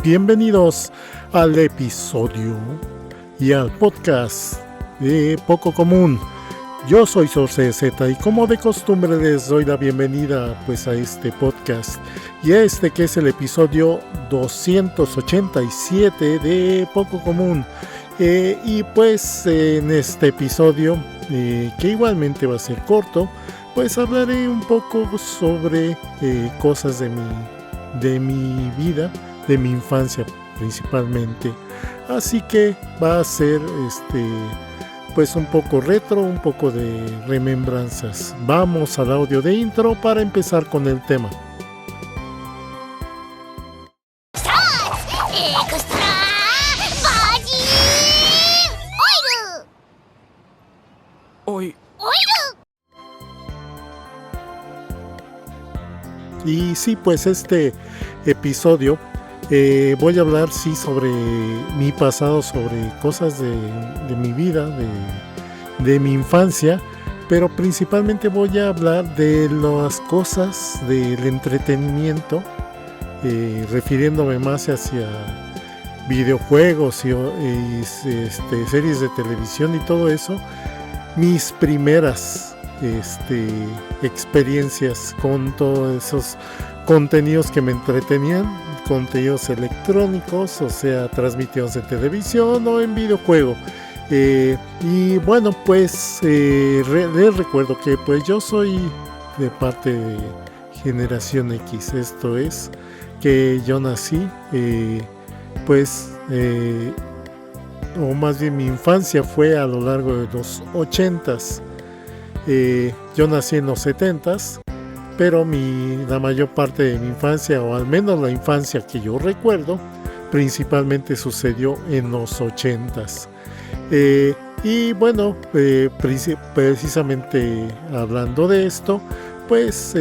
bienvenidos al episodio y al podcast de Poco Común. Yo soy Sorce Z y como de costumbre les doy la bienvenida pues a este podcast y a este que es el episodio 287 de Poco Común. Y pues en este episodio, que igualmente va a ser corto, pues hablaré un poco sobre cosas de mi vida, de mi infancia principalmente. Así que va a ser pues un poco retro, un poco de remembranzas. Vamos al audio de intro para empezar con el tema. Y sí, pues este episodio voy a hablar sobre mi pasado, sobre cosas de mi vida, de mi infancia, pero principalmente voy a hablar de las cosas del entretenimiento, refiriéndome más hacia videojuegos y series de televisión y todo eso. Mis primeras experiencias con todos esos contenidos que me entretenían, contenidos electrónicos, o sea, transmitidos en televisión o en videojuego. Y bueno, pues les recuerdo que pues yo soy de parte de Generación X, esto es, que yo nací, o más bien mi infancia fue a lo largo de los 80s. Yo nací en los 70s, pero la mayor parte de mi infancia, o al menos la infancia que yo recuerdo, principalmente sucedió en los 80s. Y bueno, precisamente hablando de esto, pues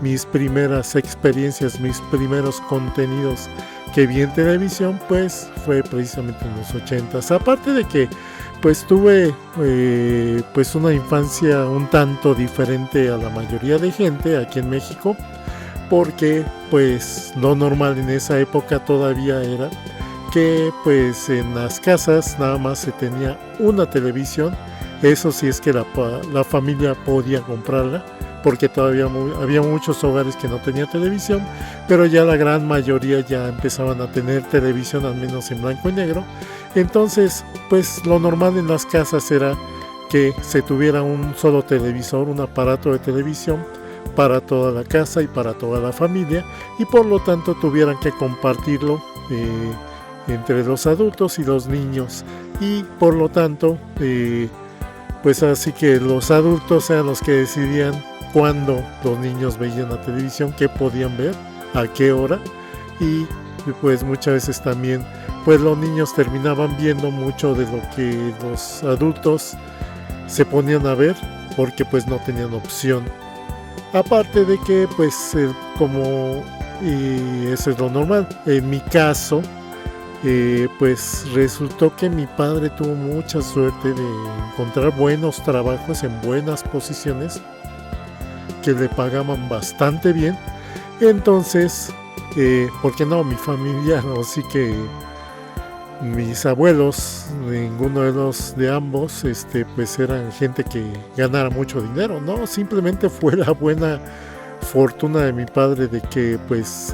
mis primeras experiencias, mis primeros contenidos que vi en televisión, pues fue precisamente en los 80s. Aparte de que pues tuve pues una infancia un tanto diferente a la mayoría de gente aquí en México, porque pues lo normal en esa época todavía era que pues en las casas nada más se tenía una televisión. Eso sí es que la familia podía comprarla, porque todavía había muchos hogares que no tenían televisión, pero ya la gran mayoría ya empezaban a tener televisión, al menos en blanco y negro. Entonces, pues lo normal en las casas era que se tuviera un solo televisor, un aparato de televisión para toda la casa y para toda la familia, y por lo tanto tuvieran que compartirlo entre los adultos y los niños, y por lo tanto pues así que los adultos eran los que decidían cuándo los niños veían la televisión, qué podían ver, a qué hora, y pues muchas veces también pues los niños terminaban viendo mucho de lo que los adultos se ponían a ver, porque pues no tenían opción. Aparte de que pues y eso es lo normal. En mi caso, pues resultó que mi padre tuvo mucha suerte de encontrar buenos trabajos en buenas posiciones que le pagaban bastante bien. Entonces, porque no, mi familia, así que mis abuelos, ninguno de ambos, pues eran gente que ganara mucho dinero, ¿no? Simplemente fue la buena fortuna de mi padre de que pues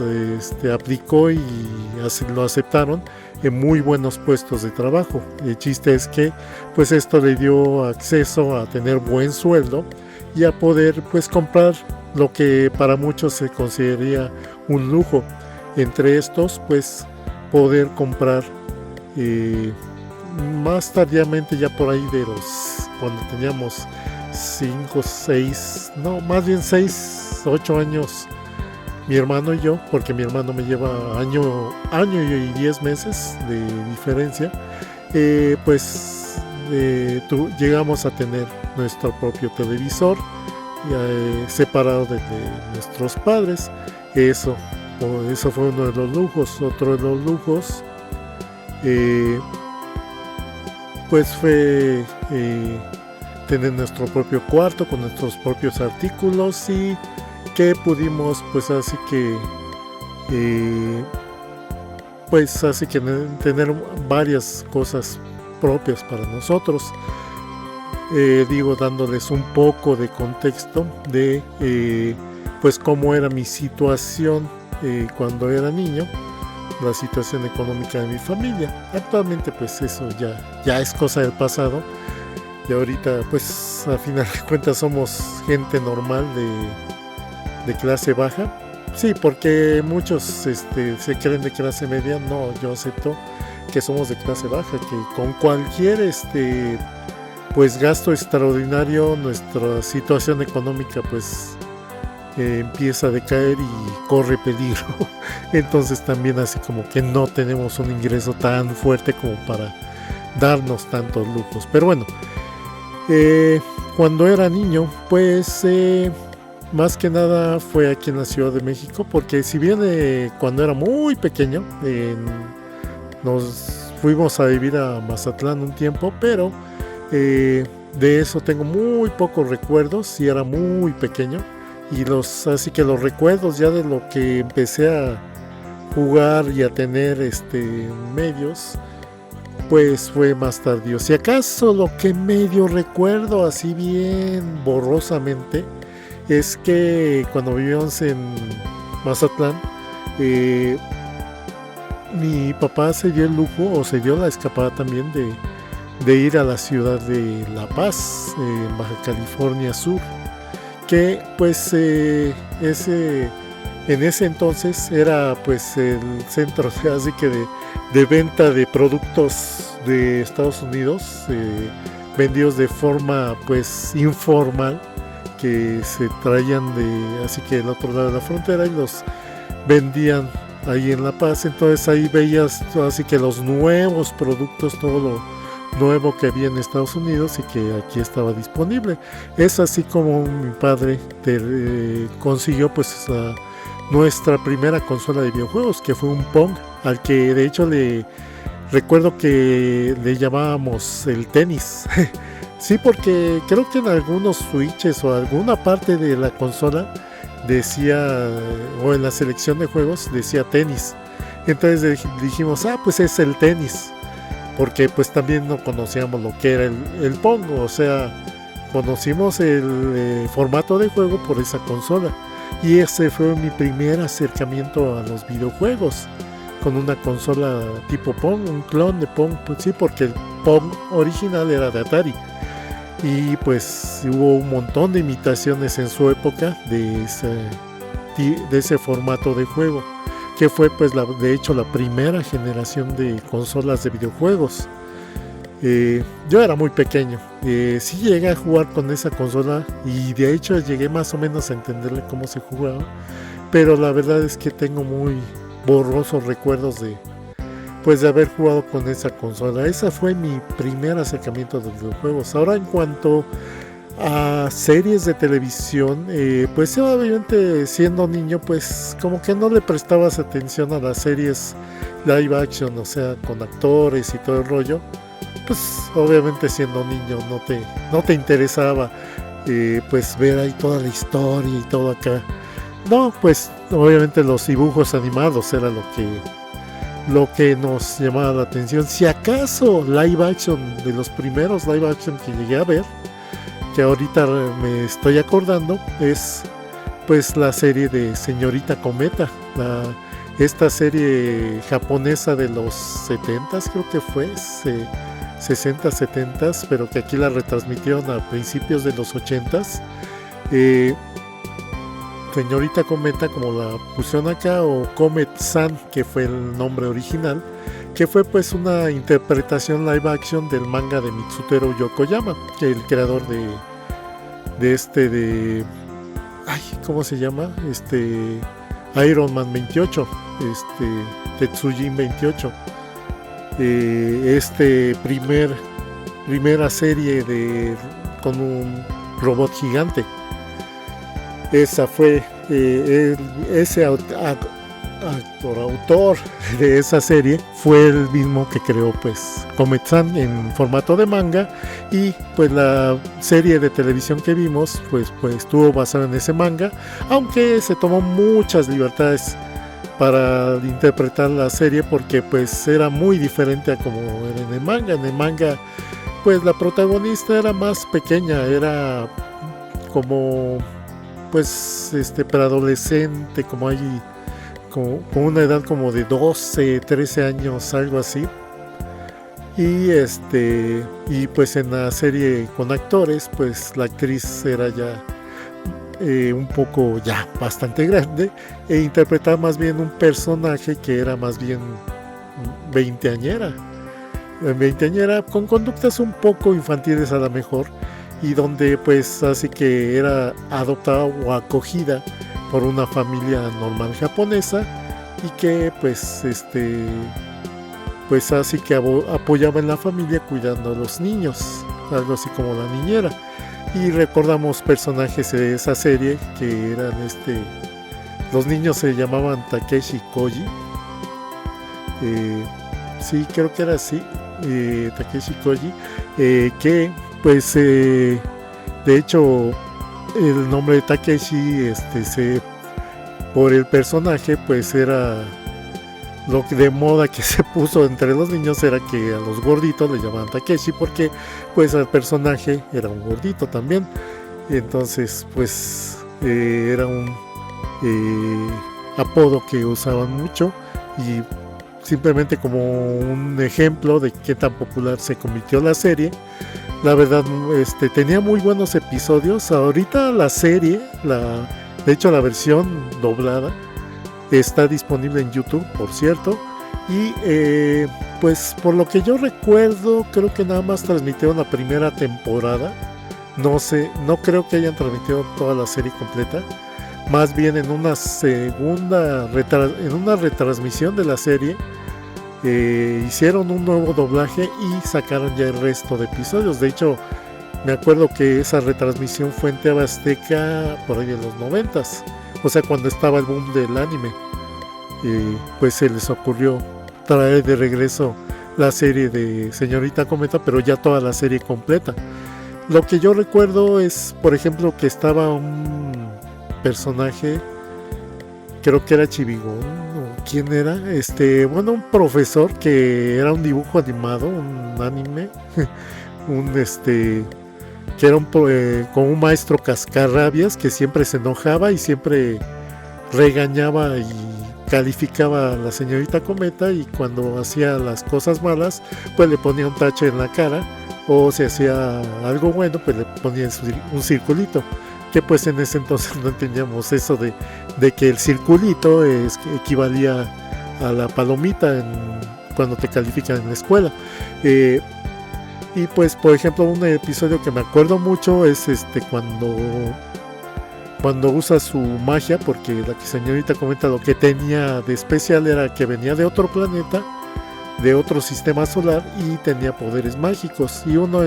aplicó y lo aceptaron en muy buenos puestos de trabajo. El chiste es que pues esto le dio acceso a tener buen sueldo y a poder pues comprar lo que para muchos se consideraría un lujo. Entre estos pues poder comprar más tardíamente, ya por ahí cuando teníamos 5, 6, no, más bien 6, 8 años, mi hermano y yo, porque mi hermano me lleva año y 10 meses de diferencia, llegamos a tener nuestro propio televisor, separado de nuestros padres. Eso fue uno de los lujos. Otro de los lujos pues fue tener nuestro propio cuarto con nuestros propios artículos, y que pudimos pues así que pues hace que tener varias cosas propias para nosotros. Dándoles un poco de contexto de pues cómo era mi situación cuando era niño, la situación económica de mi familia. Actualmente pues eso ya es cosa del pasado, y ahorita pues a final de cuentas somos gente normal de clase baja. Sí, porque muchos se creen de clase media. No, yo acepto que somos de clase baja, que con cualquier pues gasto extraordinario nuestra situación económica pues empieza a decaer y corre peligro. Entonces también así como que no tenemos un ingreso tan fuerte como para darnos tantos lujos. Pero bueno, cuando era niño pues más que nada fue aquí en la Ciudad de México, porque si bien cuando era muy pequeño nos fuimos a vivir a Mazatlán un tiempo, pero de eso tengo muy pocos recuerdos y era muy pequeño, y así que los recuerdos ya de lo que empecé a jugar y a tener medios pues fue más tardío. Si acaso lo que medio recuerdo así bien borrosamente es que cuando vivíamos en Mazatlán, mi papá se dio el lujo, o se dio la escapada también de ir a la ciudad de La Paz, en Baja California Sur, que pues en ese entonces era pues el centro así que de venta de productos de Estados Unidos, vendidos de forma pues informal, que se traían así que del otro lado de la frontera, y los vendían ahí en La Paz. Entonces ahí veías así que los nuevos productos, todo lo nuevo que había en Estados Unidos y que aquí estaba disponible. Es así como mi padre consiguió pues nuestra primera consola de videojuegos, que fue un Pong, al que de hecho recuerdo que le llamábamos el tenis. Sí, porque creo que en algunos switches o alguna parte de la consola decía, o en la selección de juegos decía tenis. Entonces dijimos, pues es el tenis, porque pues también no conocíamos lo que era el Pong, o sea, conocimos el formato de juego por esa consola. Y ese fue mi primer acercamiento a los videojuegos, con una consola tipo Pong, un clon de Pong, pues sí, porque el Pong original era de Atari. Y pues hubo un montón de imitaciones en su época de ese formato de juego, que fue pues de hecho la primera generación de consolas de videojuegos. Yo era muy pequeño, sí llegué a jugar con esa consola, y de hecho llegué más o menos a entenderle cómo se jugaba, pero la verdad es que tengo muy borrosos recuerdos de haber jugado con esa consola. Esa fue mi primer acercamiento a los videojuegos. Ahora, en cuanto a series de televisión, pues obviamente siendo niño pues como que no le prestabas atención a las series live action, o sea, con actores y todo el rollo. Pues obviamente siendo niño no te interesaba pues ver ahí toda la historia y todo acá. No, pues obviamente los dibujos animados era lo que nos llamaba la atención. Si acaso live action, de los primeros live action que llegué a ver, que ahorita me estoy acordando, es pues la serie de Señorita Cometa, esta serie japonesa de los 70s, creo que fue 60, 70s, pero que aquí la retransmitieron a principios de los 80s. Señorita Cometa, como la pusieron acá, o Comet-san, que fue el nombre original, que fue pues una interpretación live action del manga de Mitsutero Yokoyama, que el creador de ¿cómo se llama? Iron Man 28, Tetsujin 28, primera serie con un robot gigante. Esa fue ese autor de esa serie fue el mismo que creó pues Comet-san en formato de manga, y pues la serie de televisión que vimos pues estuvo basada en ese manga, aunque se tomó muchas libertades para interpretar la serie, porque pues era muy diferente a como era en el manga. En el manga pues la protagonista era más pequeña, era como pues preadolescente, como ahí con una edad como de 12, 13 años, algo así. Y pues en la serie con actores, pues la actriz era ya un poco ya bastante grande, e interpretaba más bien un personaje que era más bien veinteañera con conductas un poco infantiles a lo mejor, y donde pues así que era adoptada o acogida por una familia normal japonesa, y que pues así que apoyaba en la familia cuidando a los niños, algo así como la niñera. Y recordamos personajes de esa serie que eran los niños se llamaban Takeshi y Koji. Sí, creo que era así, Takeshi y Koji, que pues de hecho el nombre de Takeshi por el personaje pues era lo que de moda que se puso entre los niños, era que a los gorditos le llamaban Takeshi, porque pues el personaje era un gordito también. Entonces pues era un apodo que usaban mucho, y simplemente como un ejemplo de qué tan popular se convirtió la serie. La verdad tenía muy buenos episodios. Ahorita la serie, de hecho la versión doblada está disponible en YouTube, por cierto, y pues por lo que yo recuerdo, creo que nada más transmitieron la primera temporada. No sé, no creo que hayan transmitido toda la serie completa. Más bien en una retransmisión de la serie hicieron un nuevo doblaje y sacaron ya el resto de episodios. De hecho, me acuerdo que esa retransmisión fue en TV Azteca por ahí en los 90s. O sea, cuando estaba el boom del anime, pues se les ocurrió traer de regreso la serie de Señorita Cometa, pero ya toda la serie completa. Lo que yo recuerdo es, por ejemplo, que estaba un personaje, creo que era Chibigón, o quién era, un profesor que era un dibujo animado, un anime, que era como un maestro cascarrabias que siempre se enojaba y siempre regañaba y calificaba a la Señorita Cometa, y cuando hacía las cosas malas pues le ponía un tache en la cara, o si hacía algo bueno pues le ponía un circulito, que pues en ese entonces no entendíamos eso de que el circulito equivalía a la palomita cuando te califican en la escuela. Y pues por ejemplo un episodio que me acuerdo mucho es cuando usa su magia, porque la Señorita Cometa lo que tenía de especial era que venía de otro planeta, de otro sistema solar, y tenía poderes mágicos, y una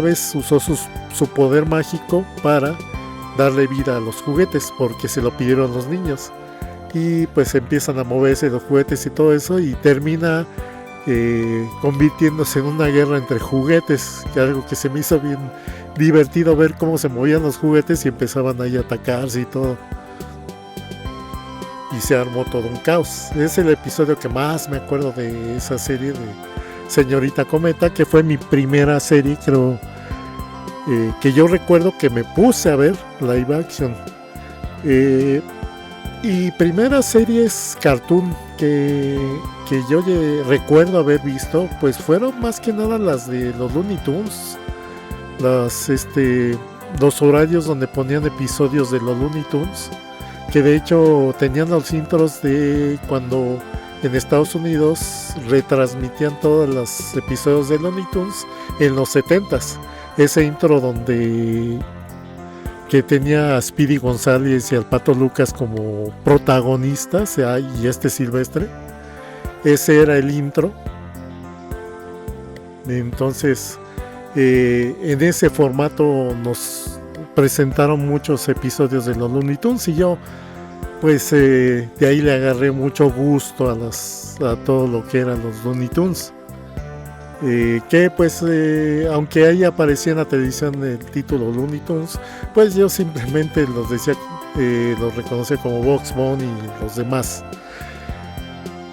vez usó su poder mágico para darle vida a los juguetes, porque se lo pidieron los niños, y pues empiezan a moverse los juguetes y todo eso, y termina convirtiéndose en una guerra entre juguetes, que algo que se me hizo bien divertido ver cómo se movían los juguetes y empezaban ahí a atacarse y todo, y se armó todo un caos. Es el episodio que más me acuerdo de esa serie de Señorita Cometa, que fue mi primera serie, creo, que yo recuerdo que me puse a ver live action. Y primeras series cartoon que yo recuerdo haber visto, pues fueron más que nada las de los Looney Tunes, los horarios donde ponían episodios de los Looney Tunes, que de hecho tenían los intros de cuando en Estados Unidos retransmitían todos los episodios de Looney Tunes en los 70s. Ese intro que tenía a Speedy González y al Pato Lucas como protagonistas, y Silvestre, ese era el intro. Entonces en ese formato nos presentaron muchos episodios de los Looney Tunes, y yo pues de ahí le agarré mucho gusto a todo lo que eran los Looney Tunes, que pues aunque ahí aparecía en la televisión el título Looney Tunes, pues yo simplemente los decía los reconocía como Bugs Bunny y los demás.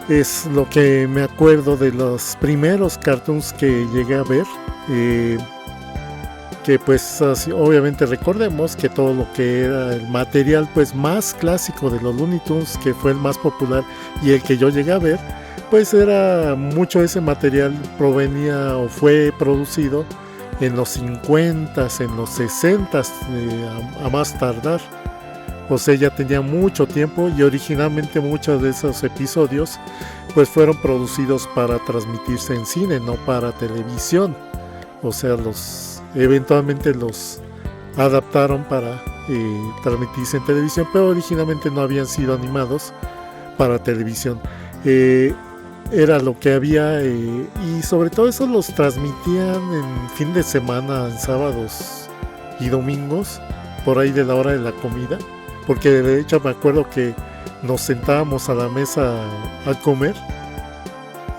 Es lo que me acuerdo de los primeros cartoons que llegué a ver. Que pues así, obviamente recordemos que todo lo que era el material pues más clásico de los Looney Tunes, que fue el más popular y el que yo llegué a ver, pues era mucho ese material provenía o fue producido en los 50s, en los 60s, a más tardar. O sea, ya tenía mucho tiempo y originalmente muchos de esos episodios pues fueron producidos para transmitirse en cine, no para televisión. O sea, eventualmente los adaptaron para transmitirse en televisión, pero originalmente no habían sido animados para televisión. Era lo que había, y sobre todo eso los transmitían en fin de semana, en sábados y domingos, por ahí de la hora de la comida, porque de hecho me acuerdo que nos sentábamos a la mesa a comer,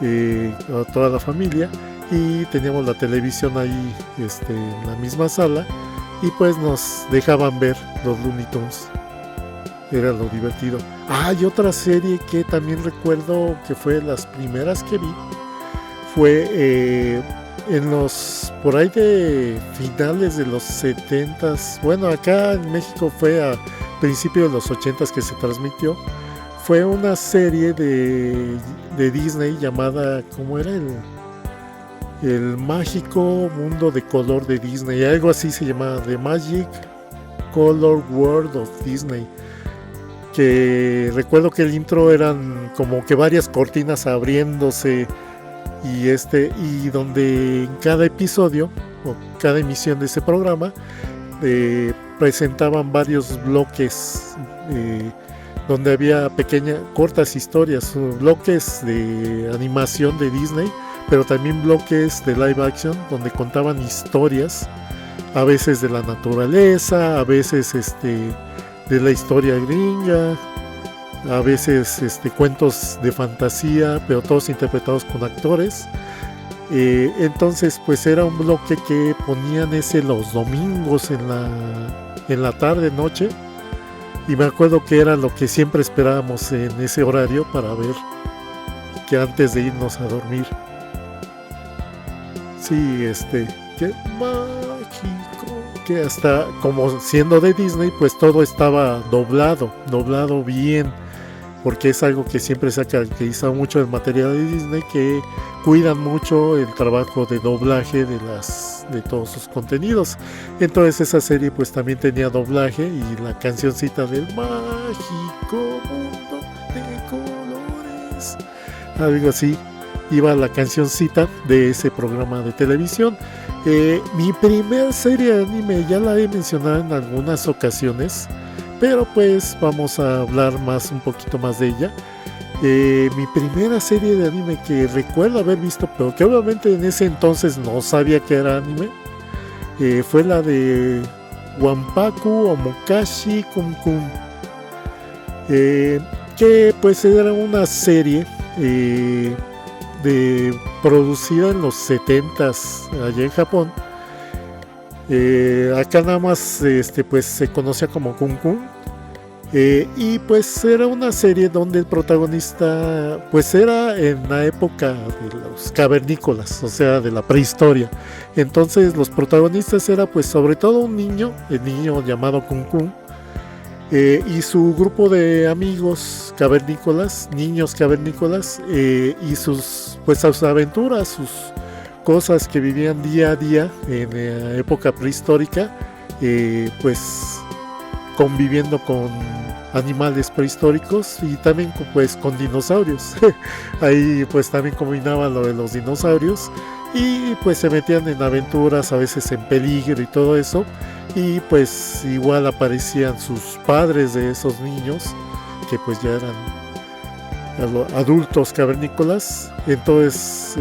a toda la familia, y teníamos la televisión ahí en la misma sala, y pues nos dejaban ver los Looney Tunes. Era lo divertido. Y otra serie que también recuerdo que fue las primeras que vi fue por ahí de finales de los 70s. Bueno, acá en México fue a principios de los 80s que se transmitió. Fue una serie de Disney llamada, ¿cómo era? El mágico mundo de color de Disney, algo así se llamaba, The Magic Color World of Disney, que recuerdo que el intro eran como que varias cortinas abriéndose y donde en cada episodio o cada emisión de ese programa presentaban varios bloques donde había cortas historias, bloques de animación de Disney, pero también bloques de live action donde contaban historias, a veces de la naturaleza, a veces de la historia gringa, a veces cuentos de fantasía, pero todos interpretados con actores. Entonces pues era un bloque que ponían los domingos en la tarde, noche, y me acuerdo que era lo que siempre esperábamos en ese horario para ver, que antes de irnos a dormir. Sí, qué mágico, que hasta como siendo de Disney, pues todo estaba doblado bien, porque es algo que siempre se ha caracterizado mucho el material de Disney, que cuidan mucho el trabajo de doblaje de todos sus contenidos. Entonces esa serie pues también tenía doblaje, y la cancioncita del mágico mundo de colores, algo así iba la cancioncita de ese programa de televisión. Mi primer serie de anime ya la he mencionado en algunas ocasiones, pero pues vamos a hablar un poquito más de ella. Mi primera serie de anime que recuerdo haber visto, pero que obviamente en ese entonces no sabía que era anime, fue la de Wanpaku Omokashi Kun Kun, que pues era una serie producida en los 70s allá en Japón. Acá nada más pues se conocía como Kun Kun, y pues era una serie donde el protagonista pues era en la época de los cavernícolas, o sea, de la prehistoria. Entonces los protagonistas era pues sobre todo el niño llamado Kun Kun, y su grupo de amigos cavernícolas, niños cavernícolas, y sus aventuras, sus cosas que vivían día a día en la época prehistórica, pues conviviendo con animales prehistóricos y también pues con dinosaurios. Ahí pues también combinaban lo de los dinosaurios, y pues se metían en aventuras, a veces en peligro y todo eso. Y pues igual aparecían sus padres de esos niños, que pues ya eran adultos cavernícolas. Entonces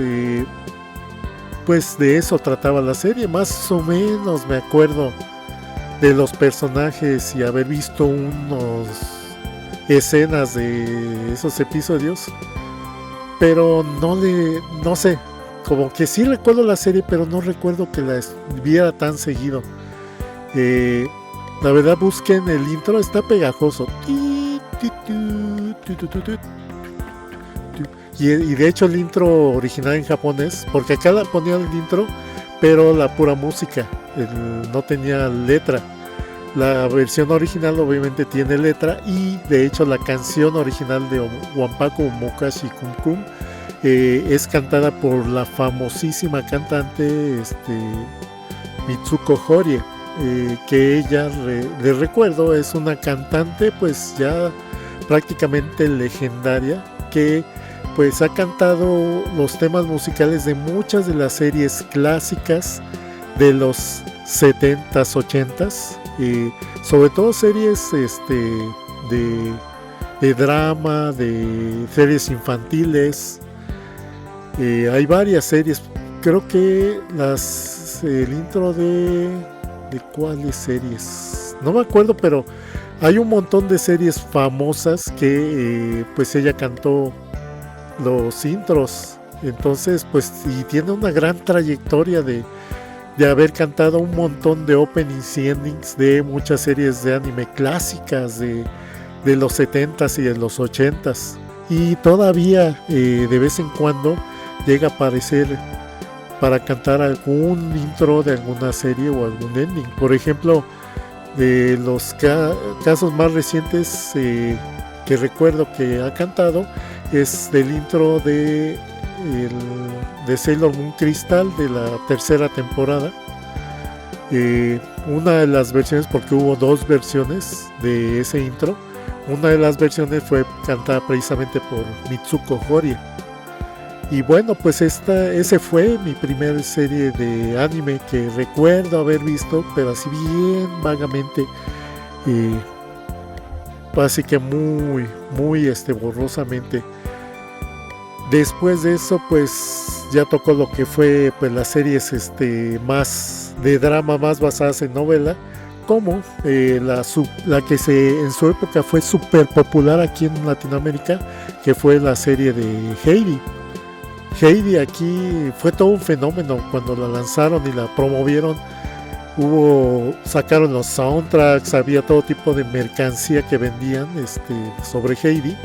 pues de eso trataba la serie, más o menos me acuerdo de los personajes y haber visto unas escenas de esos episodios, pero no sé, como que sí recuerdo la serie, pero no recuerdo que la viera tan seguido. La verdad, busquen el intro, está pegajoso. Y de hecho el intro original en japonés, porque acá ponían el intro, pero la pura música, no tenía letra. La versión original obviamente tiene letra, y de hecho la canción original de Wanpaku Mokashi Kun Kun es cantada por la famosísima cantante Mitsuko Horie, que ella, de recuerdo, es una cantante pues ya prácticamente legendaria, que pues ha cantado los temas musicales de muchas de las series clásicas de los 70s, 80s, sobre todo series de drama, de series infantiles. Hay varias series, creo que el intro de cuáles series, no me acuerdo, pero hay un montón de series famosas que pues ella cantó los intros. Entonces pues, y tiene una gran trayectoria de haber cantado un montón de openings y endings de muchas series de anime clásicas de los 70s y de los 80s, y todavía de vez en cuando llega a aparecer para cantar algún intro de alguna serie o algún ending. Por ejemplo, de los casos más recientes que recuerdo que ha cantado es del intro de Sailor Moon Crystal, de la tercera temporada. Una de las versiones, porque hubo dos versiones de ese intro, una de las versiones fue cantada precisamente por Mitsuko Horie. Y bueno, pues ese fue mi primera serie de anime que recuerdo haber visto, pero así bien vagamente, así que muy borrosamente. Después de eso pues ya tocó lo que fue pues las series más de drama, más basadas en novela, como la que en su época fue súper popular aquí en Latinoamérica, que fue la serie de Heidi. Heidi aquí fue todo un fenómeno cuando la lanzaron y la promovieron. Sacaron los soundtracks, había todo tipo de mercancía que vendían sobre Heidi.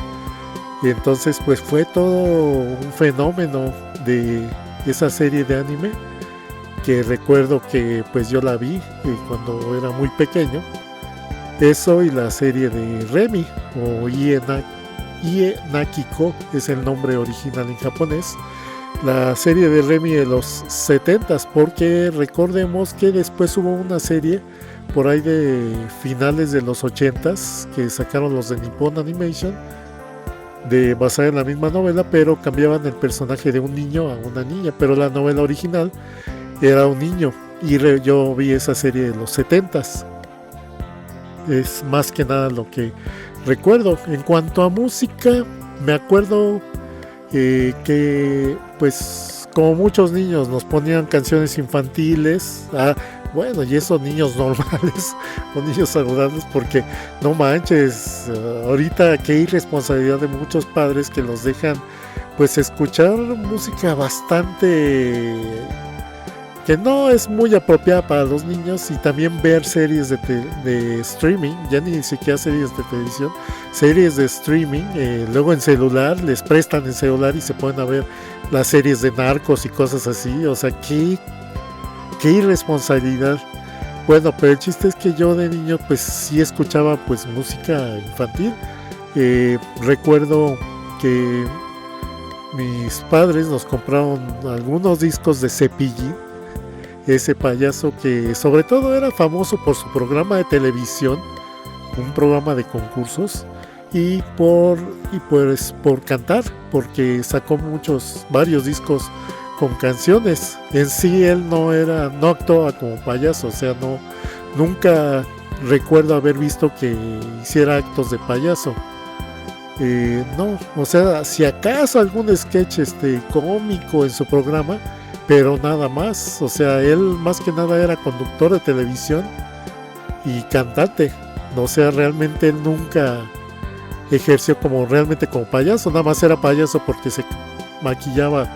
Y entonces pues fue todo un fenómeno de esa serie de anime, que recuerdo que pues yo la vi cuando era muy pequeño. Eso, y la serie de Remy, o Ie Nakiko es el nombre original en japonés. La serie de Remy de los 70s, porque recordemos que después hubo una serie por ahí de finales de los 80s que sacaron los de Nippon Animation, basada en la misma novela, pero cambiaban el personaje de un niño a una niña, pero la novela original era un niño, y yo vi esa serie de los 70s. Es más que nada lo que recuerdo. En cuanto a música, me acuerdo que pues como muchos niños nos ponían canciones infantiles, bueno, y esos niños normales o niños saludables, porque no manches, ahorita qué irresponsabilidad de muchos padres que los dejan pues escuchar música bastante que no es muy apropiada para los niños, y también ver series de streaming, ya ni siquiera series de televisión, series de streaming, luego en celular, les prestan el celular y se ponen a ver las series de narcos y cosas así. O sea, qué irresponsabilidad. Bueno, pero el chiste es que yo de niño pues sí escuchaba pues música infantil. Recuerdo que mis padres nos compraron algunos discos de Cepillín, ese payaso que sobre todo era famoso por su programa de televisión, un programa de concursos, y por cantar, porque sacó varios discos con canciones. En sí él no actuaba como payaso, o sea, nunca recuerdo haber visto que hiciera actos de payaso. No, o sea, si acaso algún sketch cómico en su programa, pero nada más. O sea, él más que nada era conductor de televisión y cantante. O sea, realmente él nunca ejerció realmente como payaso, nada más era payaso porque se maquillaba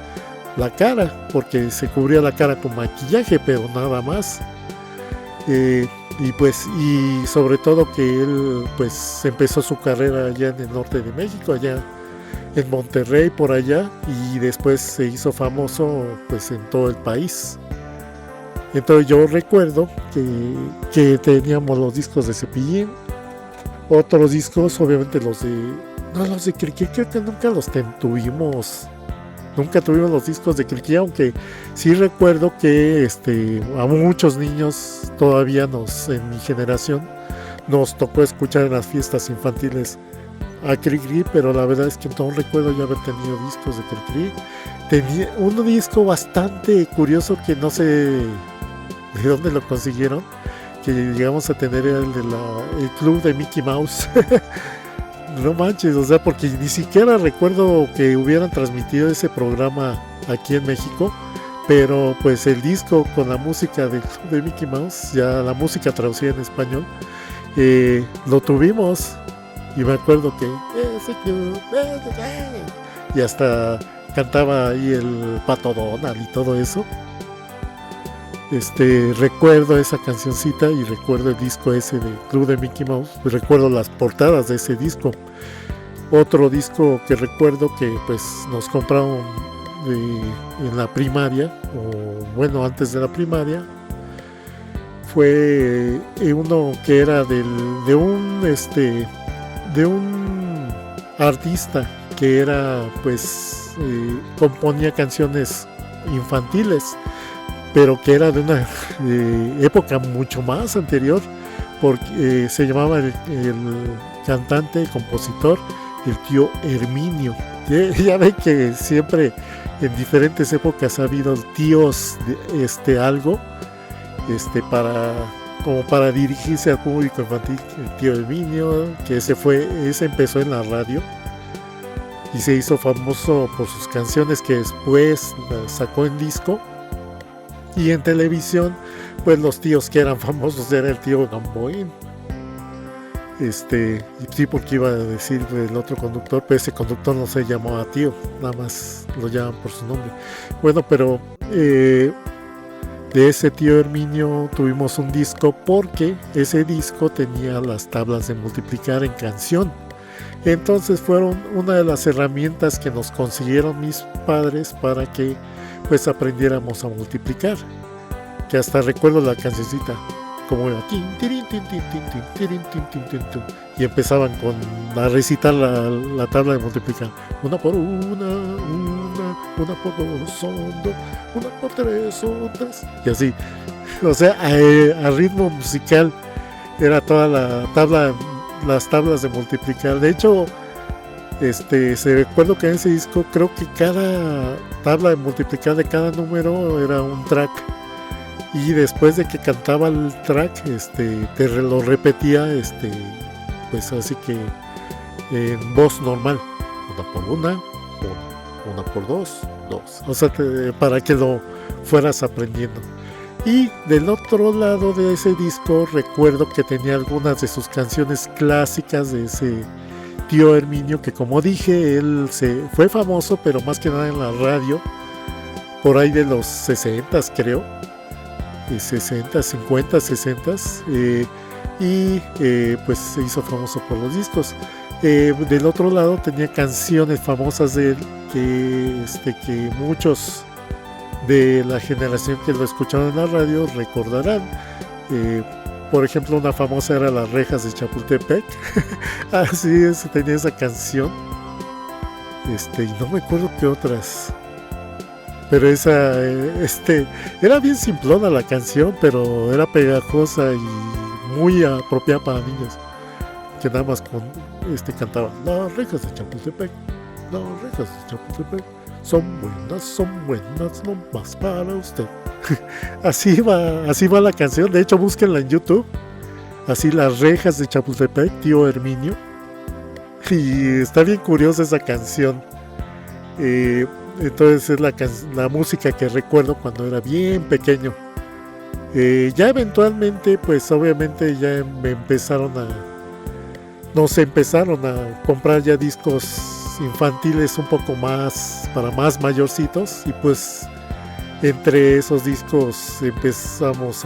la cara, porque se cubría la cara con maquillaje, pero nada más. Y sobre todo que él pues empezó su carrera allá en el norte de México, allá en Monterrey, por allá, y después se hizo famoso pues en todo el país. Entonces yo recuerdo que teníamos los discos de Cepillín, otros discos, obviamente los de Criqui, creo que nunca los tuvimos. Nunca tuvimos los discos de Criqui, aunque sí recuerdo que a muchos niños todavía en mi generación nos tocó escuchar en las fiestas infantiles a Cricri, pero la verdad es que no recuerdo yo haber tenido discos de Cricri. Tenía un disco bastante curioso que no sé de dónde lo consiguieron, que llegamos a tener, era el club de Mickey Mouse. No manches, o sea, porque ni siquiera recuerdo que hubieran transmitido ese programa aquí en México, pero pues el disco con la música de Mickey Mouse, ya la música traducida en español, lo tuvimos, y me acuerdo que y hasta cantaba ahí el Pato Donald y todo eso. Recuerdo esa cancioncita y recuerdo el disco ese de Club de Mickey Mouse, recuerdo las portadas de ese disco. Otro disco que recuerdo que pues nos compraron en la primaria, o bueno, antes de la primaria, fue uno que era de un artista que era pues componía canciones infantiles, pero que era de una época mucho más anterior, porque se llamaba el cantante, el compositor, el tío Herminio. Ya ven que siempre en diferentes épocas ha habido tíos algo como para dirigirse al público infantil. El tío Herminio, que ese empezó en la radio y se hizo famoso por sus canciones, que después sacó en disco. Y en televisión, pues los tíos que eran famosos era el tío Gamboín. Y sí, porque iba a decir el otro conductor, pero ese conductor no se llamaba tío, nada más lo llaman por su nombre. Bueno, pero de ese tío Herminio tuvimos un disco, porque ese disco tenía las tablas de multiplicar en canción. Entonces fueron una de las herramientas que nos consiguieron mis padres para que pues aprendiéramos a multiplicar, que hasta recuerdo la cancioncita como era, y empezaban a recitar la tabla de multiplicar: una por una por dos son dos, una por tres son tres, y así, o sea, a ritmo musical era toda las tablas de multiplicar. De hecho, se recuerdo que en ese disco creo que cada tabla de multiplicar de cada número era un track, y después de que cantaba el track te lo repetía pues así que en voz normal: una por una por dos, o sea, para que lo fueras aprendiendo. Y del otro lado de ese disco recuerdo que tenía algunas de sus canciones clásicas de ese tío Herminio, que como dije, él fue famoso, pero más que nada en la radio, por ahí de los 60s, creo, 60, 50, 60, pues se hizo famoso por los discos. Del otro lado tenía canciones famosas de él, que muchos de la generación que lo escucharon en la radio recordarán. Por ejemplo, una famosa era Las Rejas de Chapultepec. Así es, tenía esa canción. Y no me acuerdo qué otras. Pero esa, era bien simplona la canción, pero era pegajosa y muy apropiada para niños. Que nada más cantaba: Las Rejas de Chapultepec, las Rejas de Chapultepec son buenas, no más para usted. Así va la canción. De hecho, búsquenla en YouTube. Así, Las Rejas de Chapultepec, tío Herminio. Y está bien curiosa esa canción. Entonces es la música que recuerdo cuando era bien pequeño. Ya eventualmente, pues obviamente ya nos empezaron a comprar ya discos infantiles un poco más, para más mayorcitos, y pues entre esos discos empezamos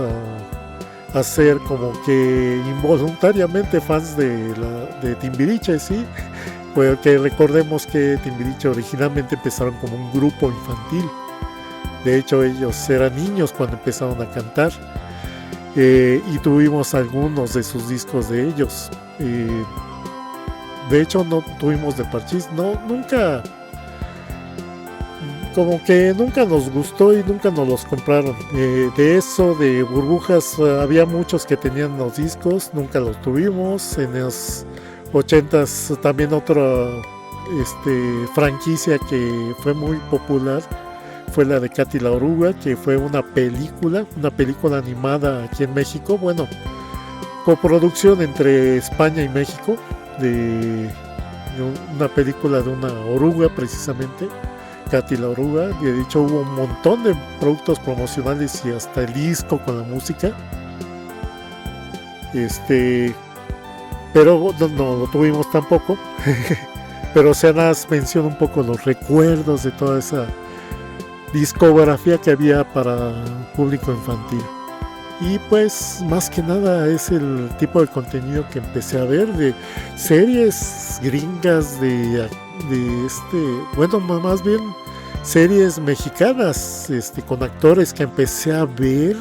a ser como que involuntariamente fans de Timbiriche, ¿sí? Porque recordemos que Timbiriche originalmente empezaron como un grupo infantil. De hecho, ellos eran niños cuando empezaron a cantar. Y tuvimos algunos de sus discos de ellos. De hecho, no tuvimos de Parchís. No, nunca... Como que nunca nos gustó y nunca nos los compraron. De eso, de Burbujas, había muchos que tenían los discos, nunca los tuvimos. En los 80s también otra franquicia que fue muy popular fue la de Katy la Oruga, que fue una película animada aquí en México. Bueno, coproducción entre España y México, de una película de una oruga precisamente. Katy la Oruga, de hecho hubo un montón de productos promocionales y hasta el disco con la música. Pero no lo tuvimos tampoco. Pero se nos menciona un poco los recuerdos de toda esa discografía que había para público infantil. Y pues más que nada es el tipo de contenido que empecé a ver, de series gringas, bueno, más bien series mexicanas, con actores que empecé a ver.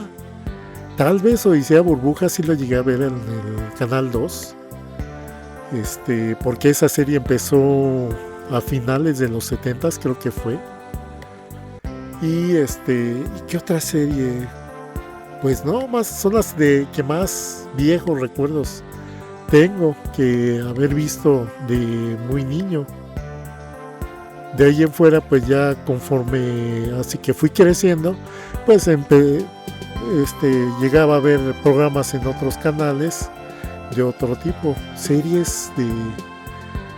Tal vez Odisea Burbuja sí lo llegué a ver en el Canal 2, porque esa serie empezó a finales de los 70s, creo que fue. Y ¿qué otra serie? Pues no, más son las de que más viejos recuerdos tengo que haber visto de muy niño. De ahí en fuera, pues ya conforme así que fui creciendo, pues llegaba a ver programas en otros canales de otro tipo, series de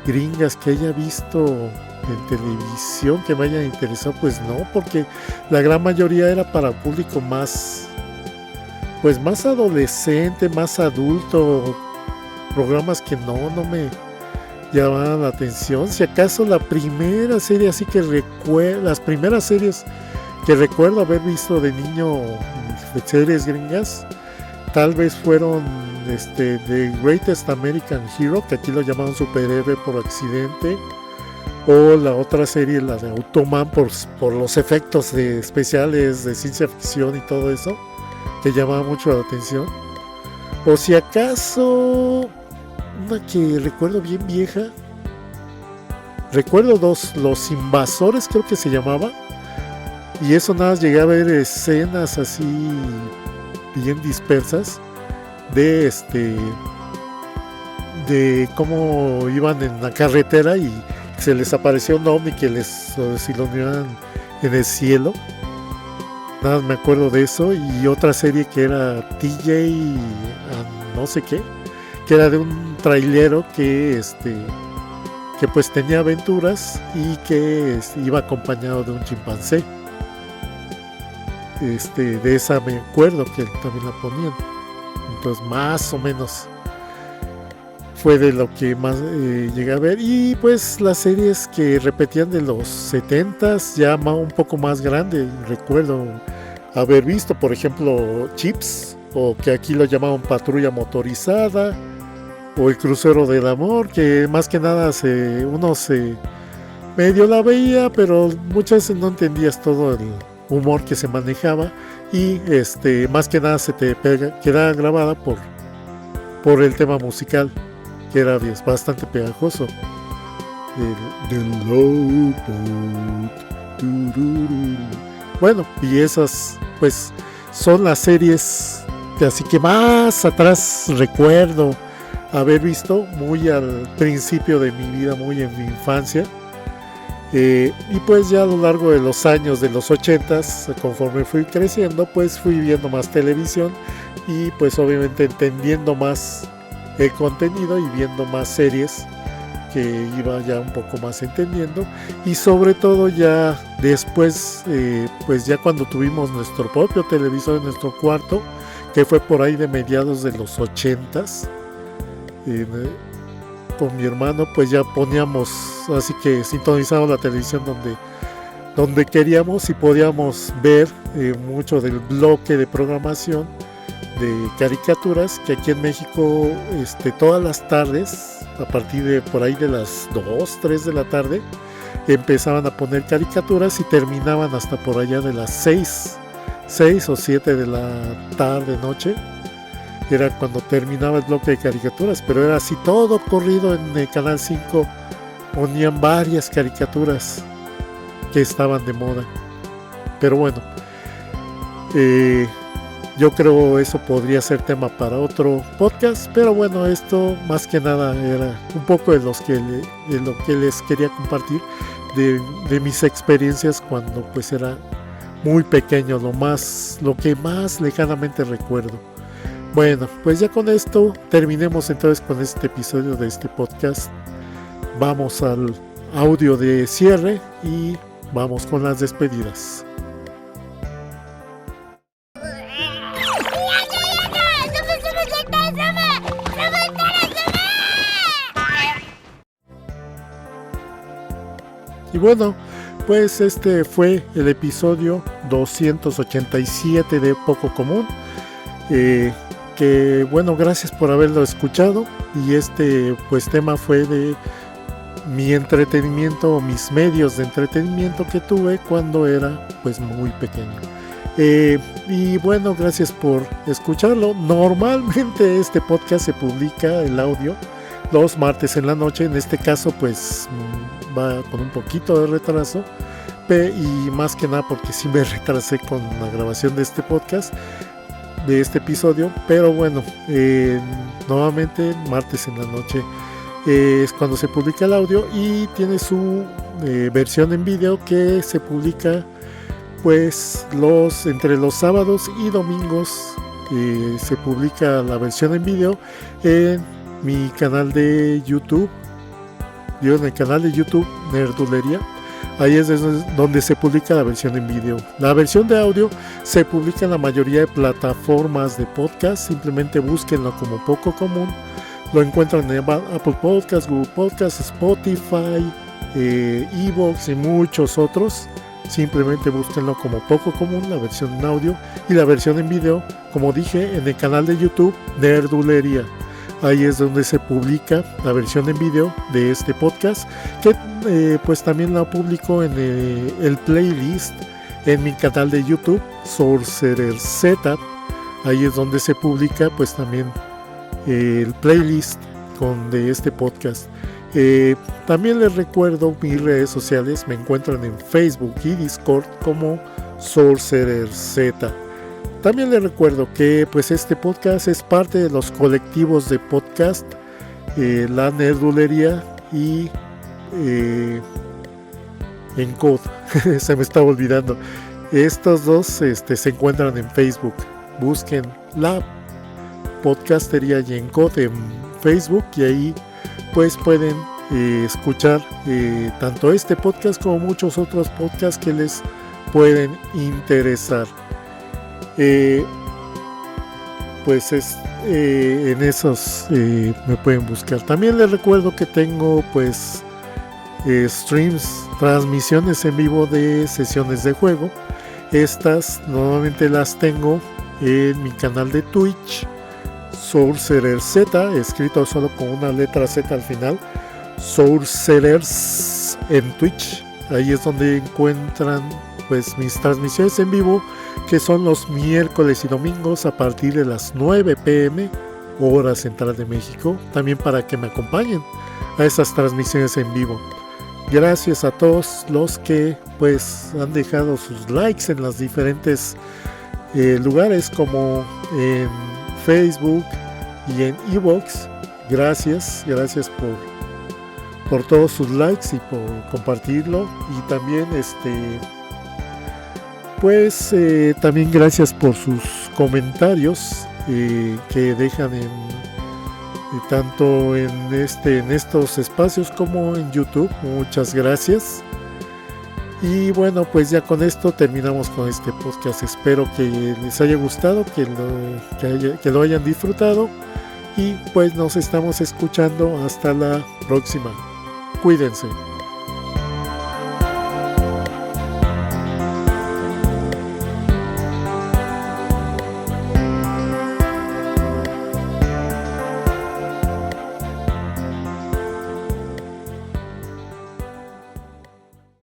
gringas que haya visto en televisión que me hayan interesado, pues no, porque la gran mayoría era para público más adolescente, más adulto, programas que no me llamaban la atención. Si acaso la primera serie así que las primeras series que recuerdo haber visto de niño de series gringas, tal vez fueron The Greatest American Hero, que aquí lo llamaban superhéroe por accidente, o la otra serie, la de Automan, por los efectos especiales de ciencia ficción y todo eso, que llamaba mucho la atención. O si acaso una que recuerdo bien vieja, recuerdo Los Invasores, creo que se llamaba, y eso nada más llegué a ver escenas así bien dispersas de cómo iban en la carretera y se les apareció un ovni que les siluminaban en el cielo. Nada más me acuerdo de eso. Y otra serie que era TJ no sé qué, que era de un trailero que pues tenía aventuras y que iba acompañado de un chimpancé. De esa me acuerdo que también la ponían. Entonces más o menos fue de lo que más llegué a ver. Y pues las series que repetían de los 70s, ya un poco más grande, recuerdo haber visto, por ejemplo, Chips, o que aquí lo llamaban Patrulla Motorizada, o El Crucero del Amor, que más que nada uno se medio la veía, pero muchas veces no entendías todo el humor que se manejaba, y más que nada se te quedaba grabada por el tema musical, que era bastante pegajoso, del Low Boat. Bueno, y esas pues son las series así que más atrás recuerdo haber visto, muy al principio de mi vida, muy en mi infancia. Y pues ya a lo largo de los años de los 80s, conforme fui creciendo, pues fui viendo más televisión y pues obviamente entendiendo más el contenido y viendo más series que iba ya un poco más entendiendo. Y sobre todo ya después, pues ya cuando tuvimos nuestro propio televisor en nuestro cuarto, que fue por ahí de mediados de los 80s, con mi hermano, pues ya poníamos, así que sintonizábamos la televisión donde queríamos y podíamos ver mucho del bloque de programación de caricaturas, que aquí en México todas las tardes, a partir de por ahí de las 2, 3 de la tarde, empezaban a poner caricaturas y terminaban hasta por allá de las 6 o 7 de la tarde, noche. Era cuando terminaba el bloque de caricaturas, pero era así todo corrido. En el Canal 5 ponían varias caricaturas que estaban de moda. Pero bueno, yo creo eso podría ser tema para otro podcast, pero bueno, esto más que nada era un poco de lo que les quería compartir de mis experiencias cuando pues era muy pequeño, lo que más lejanamente recuerdo. Bueno, pues ya con esto terminemos entonces con este episodio de este podcast. Vamos al audio de cierre y vamos con las despedidas. Y bueno, pues este fue el episodio 287 de Poco Común. Que bueno, gracias por haberlo escuchado. Y pues tema fue de mi entretenimiento o mis medios de entretenimiento que tuve cuando era pues muy pequeño. Y bueno, gracias por escucharlo. Normalmente este podcast se publica el audio los martes en la noche. En este caso pues va con un poquito de retraso, y más que nada porque sí me retrasé con la grabación de este podcast, de este episodio. Pero bueno, nuevamente martes en la noche es cuando se publica el audio, y tiene su versión en video que se publica pues entre los sábados y domingos. Se publica la versión en video en mi canal de YouTube. Yo en el canal de YouTube Nerdulería, ahí es donde se publica la versión en video. La versión de audio se publica en la mayoría de plataformas de podcast. Simplemente búsquenlo como Poco Común. Lo encuentran en Apple Podcasts, Google Podcasts, Spotify, iVoox y muchos otros. Simplemente búsquenlo como Poco Común, la versión en audio, y la versión en video, como dije, en el canal de YouTube Nerdulería. Ahí es donde se publica la versión en video de este podcast, que pues también la publico en el playlist en mi canal de YouTube Sorcerer Z. Ahí es donde se publica pues también el playlist de este podcast. También les recuerdo mis redes sociales. Me encuentran en Facebook y Discord como Sorcerer Z. También les recuerdo que pues este podcast es parte de los colectivos de podcast La Nerdulería y Encode. Se me estaba olvidando. Estos dos se encuentran en Facebook. Busquen La Podcastería y Encode en Facebook, y ahí pues pueden escuchar tanto este podcast como muchos otros podcasts que les pueden interesar. Pues en esos me pueden buscar. También les recuerdo que tengo pues streams, transmisiones en vivo de sesiones de juego. Estas normalmente las tengo en mi canal de Twitch, Sorcerer Z, escrito solo con una letra Z al final, Sorcerers en Twitch. Ahí es donde encuentran pues mis transmisiones en vivo, que son los miércoles y domingos a partir de las 9 p.m. hora central de México, también para que me acompañen a esas transmisiones en vivo. Gracias a todos los que pues han dejado sus likes en los diferentes lugares, como en Facebook y en iVoox. Gracias por todos sus likes y por compartirlo. Y también pues también gracias por sus comentarios que dejan tanto en estos espacios como en YouTube. Muchas gracias. Y bueno, pues ya con esto terminamos con este podcast. Espero que les haya gustado, que lo hayan disfrutado, y pues nos estamos escuchando hasta la próxima. Cuídense.